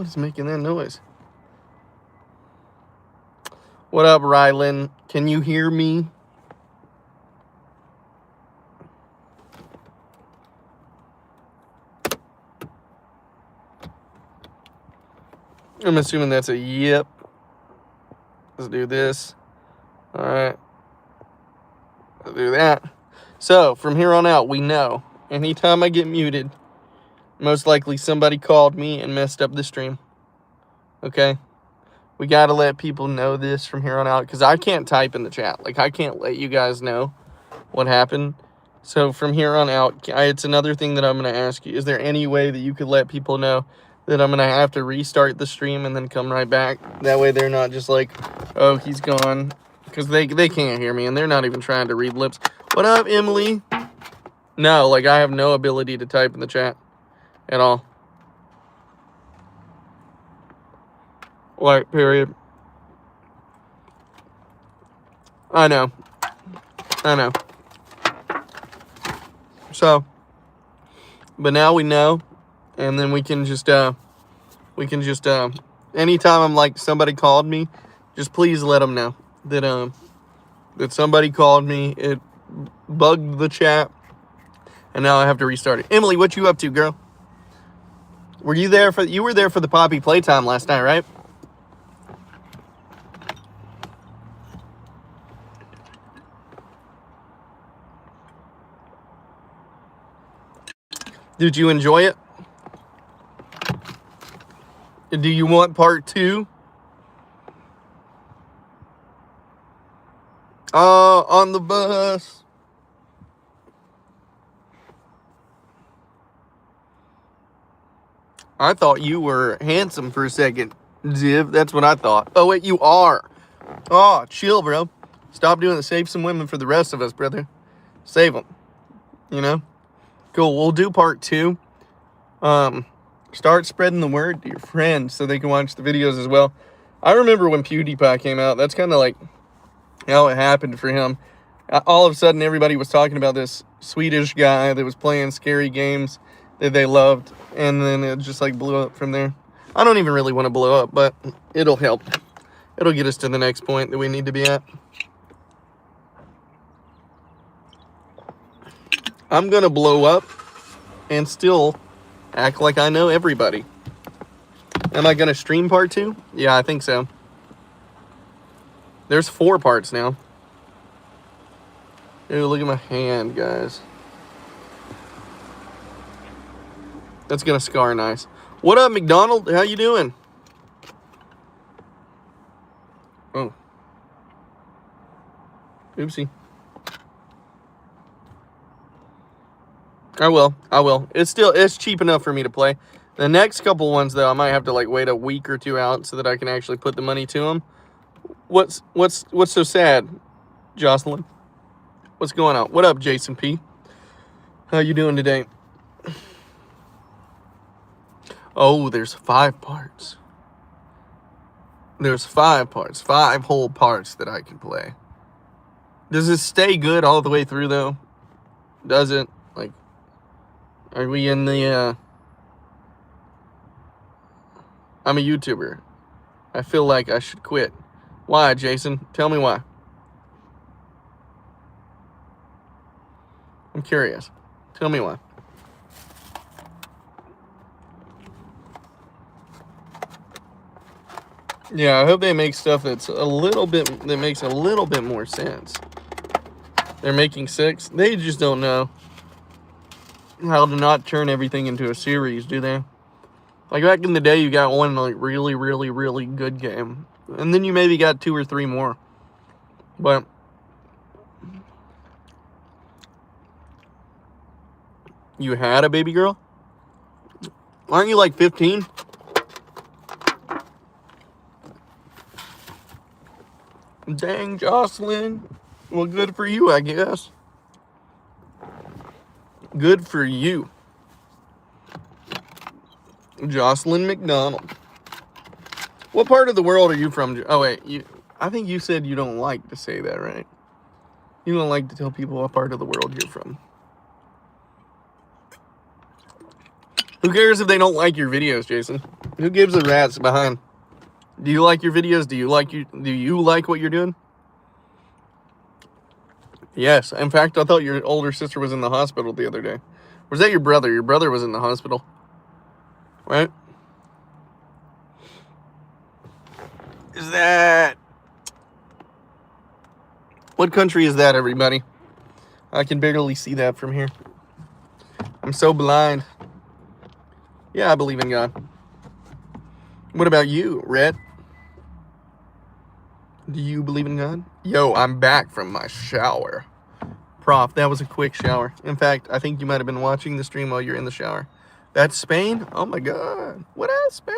What is making that noise? What up, Rylan? Can you hear me? I'm assuming that's a yep. Let's do this. All right. Let's do that. So, from here on out, we know anytime I get muted, most likely somebody called me and messed up the stream. Okay? We got to let people know this from here on out, because I can't type in the chat. Like, I can't let you guys know what happened. So, from here on out, it's another thing that I'm going to ask you. Is there any way that you could let people know that I'm going to have to restart the stream and then come right back? That way they're not just like, oh, he's gone. Because they can't hear me, and they're not even trying to read lips. What up, Emily? No, like, I have no ability to type in the chat at all. Like, period. I know. So, but now we know, and then we can just, anytime I'm like, somebody called me, just please let them know that somebody called me, it bugged the chat, and now I have to restart it. Emily, what you up to, girl? Were you there you were there for the Poppy Playtime last night, right? Did you enjoy it? Do you want part 2? On the bus. I thought you were handsome for a second, Ziv. That's what I thought. Oh, wait, you are. Oh, chill, bro. Stop doing it. Save some women for the rest of us, brother. Save them. You know? Cool. We'll do part 2. Start spreading the word to your friends so they can watch the videos as well. I remember when PewDiePie came out. That's kind of like how it happened for him. All of a sudden, everybody was talking about this Swedish guy that was playing scary games that they loved, and then it just like blew up from there. I don't even really want to blow up, but it'll help. It'll get us to the next point that we need to be at. I'm gonna blow up and still act like I know everybody. Am I gonna stream part 2? Yeah, I think so. There's 4 parts now. Ooh, look at my hand, guys. That's gonna scar nice. What up, McDonald? How you doing? Oh. Oopsie. I will. It's cheap enough for me to play. The next couple ones, though, I might have to like wait a week or 2 out so that I can actually put the money to them. What's so sad, Jocelyn? What's going on? What up, Jason P? How you doing today? Oh, there's 5 parts. There's 5 parts. 5 whole parts that I can play. Does it stay good all the way through, though? Does it? Like, are we in the, I'm a YouTuber. I feel like I should quit. Why, Jason? Tell me why. I'm curious. Tell me why. Yeah, I hope they make stuff that makes a little bit more sense. They're making 6. They just don't know how to not turn everything into a series, do they? Like back in the day, you got one like really, really, really good game, and then you maybe got 2 or 3 more. But you had a baby girl? Aren't you like 15? Dang, Jocelyn. Well, good for you, I guess. Good for you. Jocelyn McDonald. What part of the world are you from? Oh, wait. I think you said you don't like to say that, right? You don't like to tell people what part of the world you're from. Who cares if they don't like your videos, Jason? Who gives a rat's behind? Do you like your videos? Do you like what you're doing? Yes. In fact, I thought your older sister was in the hospital the other day. Or was that your brother? Your brother was in the hospital, right? Is that... What country is that, everybody? I can barely see that from here. I'm so blind. Yeah, I believe in God. What about you, Rhett? Do you believe in God? Yo, I'm back from my shower. Prof, that was a quick shower. In fact, I think you might have been watching the stream while you're in the shower. That's Spain? Oh my God. What else, Spain?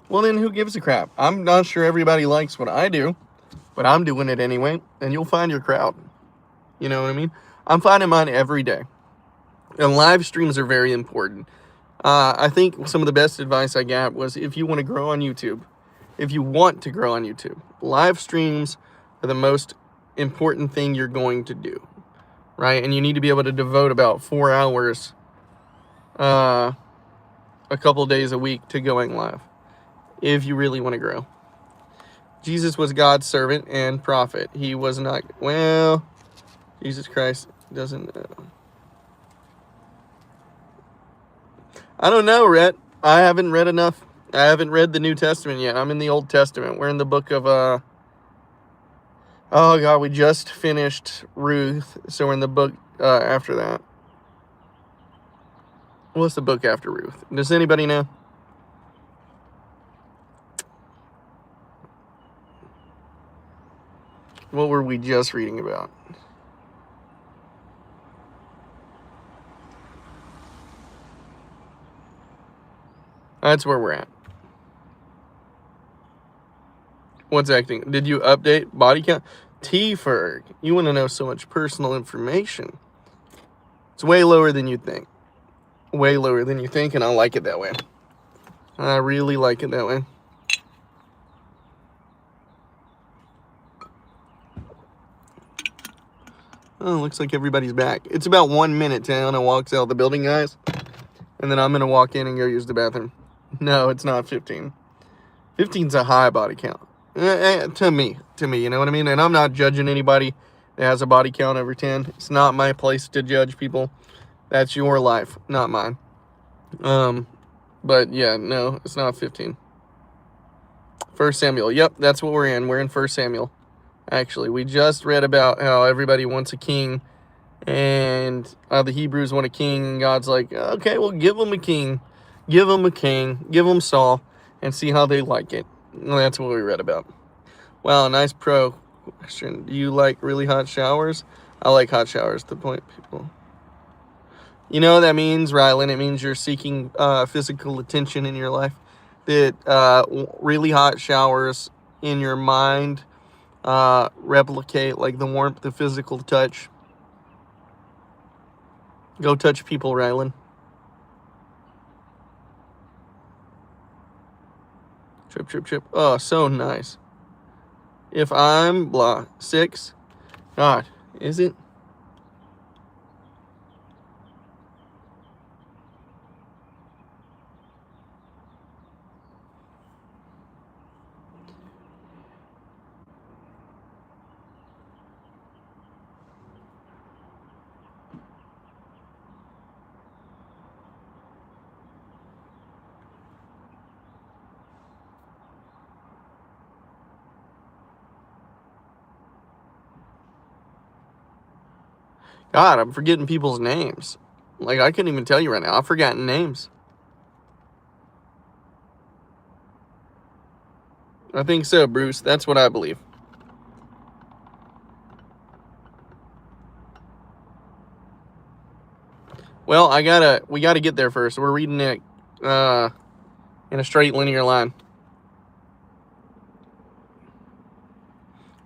Well, then who gives a crap? I'm not sure everybody likes what I do, but I'm doing it anyway, and you'll find your crowd. You know what I mean? I'm finding mine every day. And live streams are very important. I think some of the best advice I got was if you want to grow on YouTube, live streams are the most important thing you're going to do, right? And you need to be able to devote about 4 hours a couple days a week to going live if you really want to grow. Jesus was God's servant and prophet. He was not, well, Jesus Christ doesn't... I don't know, Rhett. I haven't read enough. I haven't read the New Testament yet. I'm in the Old Testament. We're in the book of, oh, God, we just finished Ruth, so we're in the book after that. What's the book after Ruth? Does anybody know? What were we just reading about? That's where we're at. What's acting? Did you update body count? T-Ferg, you want to know so much personal information. It's way lower than you think. Way lower than you think, and I like it that way. I really like it that way. Oh, looks like everybody's back. It's about 1 minute till Anna walks out of the building, guys. And then I'm going to walk in and go use the bathroom. No, it's not 15. 15's a high body count. To me, you know what I mean? And I'm not judging anybody that has a body count over 10. It's not my place to judge people. That's your life, not mine. But yeah, no, it's not 15. 1 Samuel. Yep, that's what we're in. We're in 1 Samuel. Actually, we just read about how everybody wants a king, and the Hebrews want a king, and God's like, okay, well, give them a king. Give them a king. Give them Saul, and see how they like it. And that's what we read about. Wow, nice pro question. Do you like really hot showers? I like hot showers, to point people. You know what that means, Rylan? It means you're seeking physical attention in your life. That really hot showers in your mind replicate like the warmth, the physical touch. Go touch people, Rylan. Trip. Oh, so nice. If I'm blah 6, God, is it? God, I'm forgetting people's names. Like, I couldn't even tell you right now. I've forgotten names. I think so, Bruce. That's what I believe. Well, we gotta get there first. We're reading it in a straight linear line.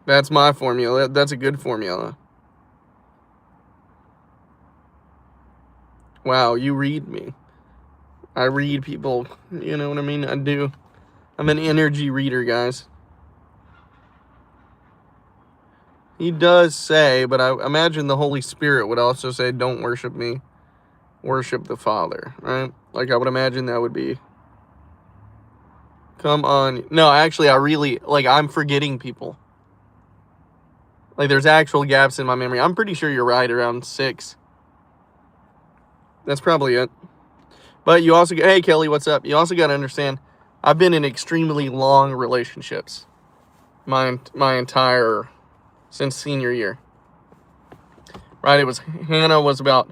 That's my formula. That's a good formula. Wow, you read me. I read people. You know what I mean? I do. I'm an energy reader, guys. He does say, but I imagine the Holy Spirit would also say, don't worship me, worship the Father, right? Like, I would imagine that would be, come on. No, actually, I'm forgetting people. Like, there's actual gaps in my memory. I'm pretty sure you're right, around 6. That's probably it. But you also, hey, Kelly, what's up? You also got to understand, I've been in extremely long relationships my entire, since senior year. Right? Hannah was about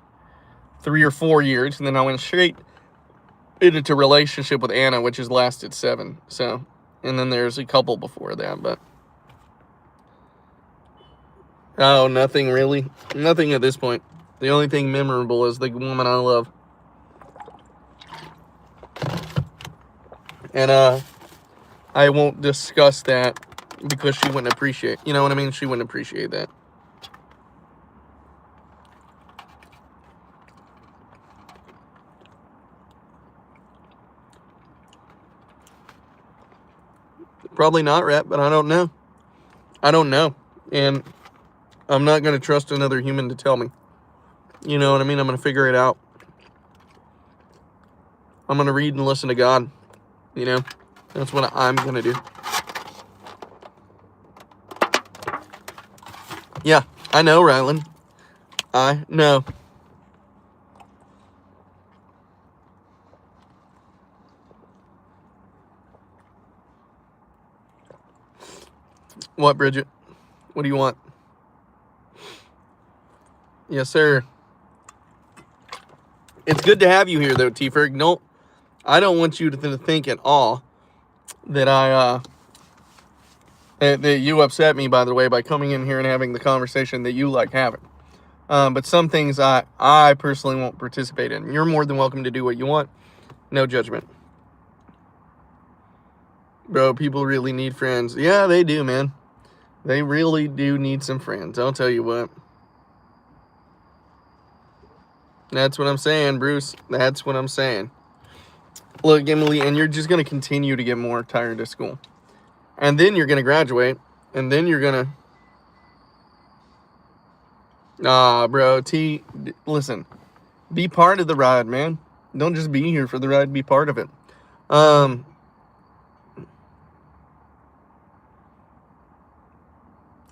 3 or 4 years, and then I went straight into a relationship with Anna, which has lasted 7. So, and then there's a couple before that, but. Oh, nothing really. Nothing at this point. The only thing memorable is the woman I love. And I won't discuss that because she wouldn't appreciate. You know what I mean? She wouldn't appreciate that. Probably not, Rhett, but I don't know. I don't know. And I'm not going to trust another human to tell me. You know what I mean? I'm going to figure it out. I'm going to read and listen to God. You know? That's what I'm going to do. Yeah, I know, Rylan. I know. What, Bridget? What do you want? Yes, sir. It's good to have you here, though, T-Ferg. No, I don't want you to think at all that that you upset me, by the way, by coming in here and having the conversation that you like having. But some things I personally won't participate in. You're more than welcome to do what you want. No judgment. Bro, people really need friends. Yeah, they do, man. They really do need some friends. I'll tell you what. That's what I'm saying, Bruce. That's what I'm saying. Look, Emily, and you're just going to continue to get more tired of school. And then you're going to graduate. And then you're going to... Nah, bro. Listen. Be part of the ride, man. Don't just be here for the ride. Be part of it.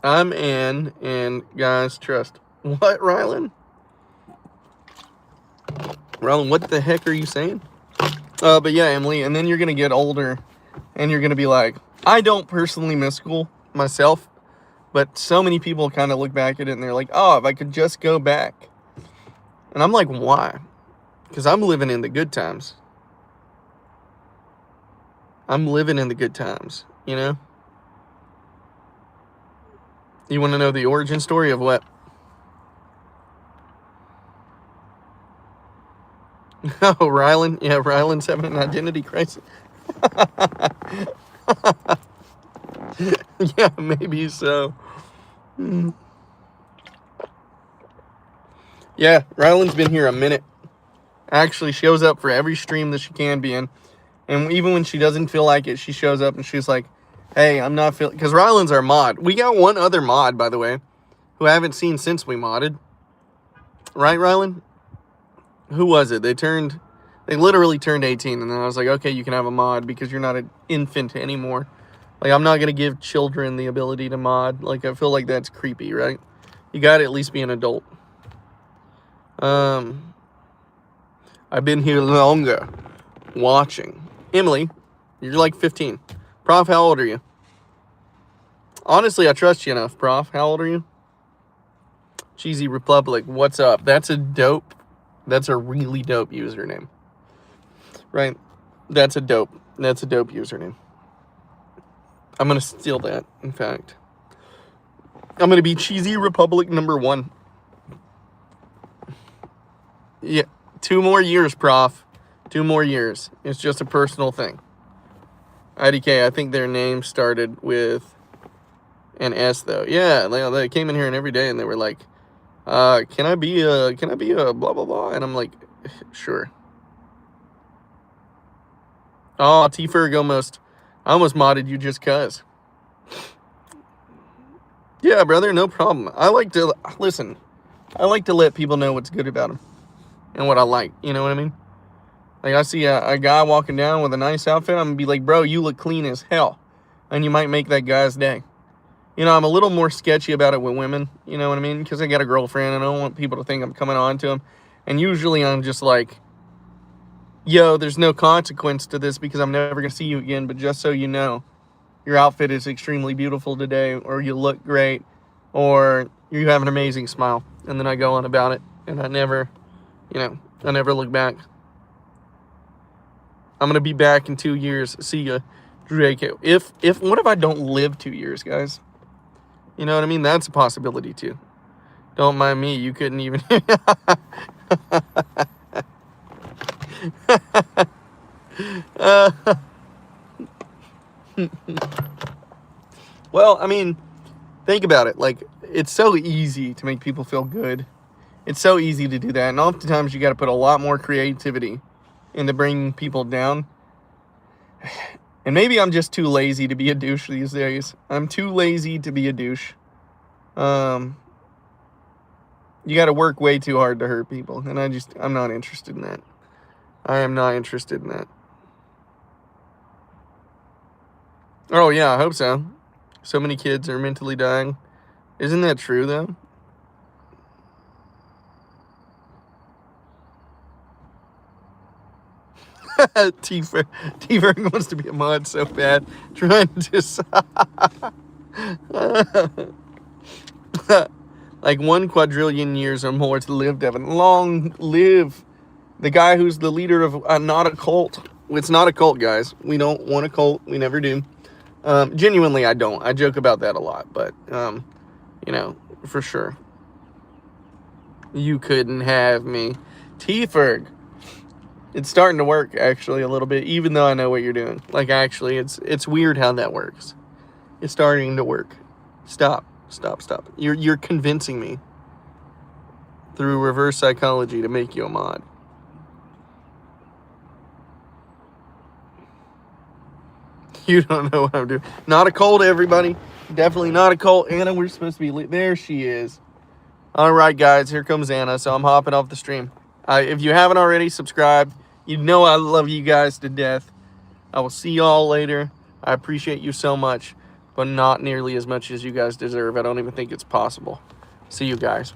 I'm Ann, and guys, trust. What, Rylan? Rylan, what the heck are you saying? But yeah, Emily, and then you're going to get older, and you're going to be like, I don't personally miss school myself, but so many people kind of look back at it, and they're like, oh, if I could just go back. And I'm like, why? Because I'm living in the good times. I'm living in the good times, you know? You want to know the origin story of what? Oh, Rylan? Yeah, Rylan's having an identity crisis. Yeah, maybe so. Yeah, Rylan's been here a minute. Actually shows up for every stream that she can be in. And even when she doesn't feel like it, she shows up and she's like, hey, I'm not feeling... Because Rylan's our mod. We got one other mod, by the way, who I haven't seen since we modded. Right, Rylan? Who was it? They literally turned 18. And then I was like, okay, you can have a mod because you're not an infant anymore. Like, I'm not going to give children the ability to mod. Like, I feel like that's creepy, right? You got to at least be an adult. I've been here longer. Watching. Emily, you're like 15. Prof, how old are you? Honestly, I trust you enough, Prof. How old are you? Cheesy Republic, what's up? That's a really dope username. Right? That's a dope username. I'm going to steal that, in fact. I'm going to be Cheesy Republic number 1. Yeah, 2 more years, Prof. 2 more years. It's just a personal thing. IDK, I think their name started with an S, though. Yeah, they came in here and every day, and they were like, can I be a blah, blah, blah? And I'm like, sure. Oh, T-Ferg I almost modded you just cuz. Yeah, brother, no problem. I like to, listen, I like to let people know what's good about them and what I like. You know what I mean? Like, I see a guy walking down with a nice outfit, I'm going to be like, bro, you look clean as hell. And you might make that guy's day. You know, I'm a little more sketchy about it with women, you know what I mean? Because I got a girlfriend and I don't want people to think I'm coming on to them. And usually I'm just like, yo, there's no consequence to this because I'm never going to see you again. But just so you know, your outfit is extremely beautiful today, or you look great, or you have an amazing smile. And then I go on about it. And I never, you know, I never look back. I'm going to be back in 2 years. See ya, Drake. What if I don't live 2 years, guys? You know what I mean? That's a possibility, too. Don't mind me. You couldn't even... Well, I mean, think about it. Like, it's so easy to make people feel good. It's so easy to do that. And oftentimes, you got to put a lot more creativity into bringing people down. And maybe I'm just too lazy to be a douche these days. I'm too lazy to be a douche. You got to work way too hard to hurt people. And I'm not interested in that. I am not interested in that. Oh, yeah, I hope so. So many kids are mentally dying. Isn't that true, though? T-Ferg wants to be a mod so bad. Trying to... like 1 quadrillion years or more to live, Devin. Long live the guy who's the leader of not a cult. It's not a cult, guys. We don't want a cult. We never do. Genuinely, I don't. I joke about that a lot, but, you know, for sure. You couldn't have me. T-Ferg. It's starting to work, actually, a little bit, even though I know what you're doing. Like, actually, it's weird how that works. It's starting to work. Stop. You're convincing me through reverse psychology to make you a mod. You don't know what I'm doing. Not a cult, everybody. Definitely not a cult. Anna, we're supposed to be... There she is. All right, guys. Here comes Anna, so I'm hopping off the stream. If you haven't already subscribed, you know I love you guys to death. I will see y'all later. I appreciate you so much, but not nearly as much as you guys deserve. I don't even think it's possible. See you guys.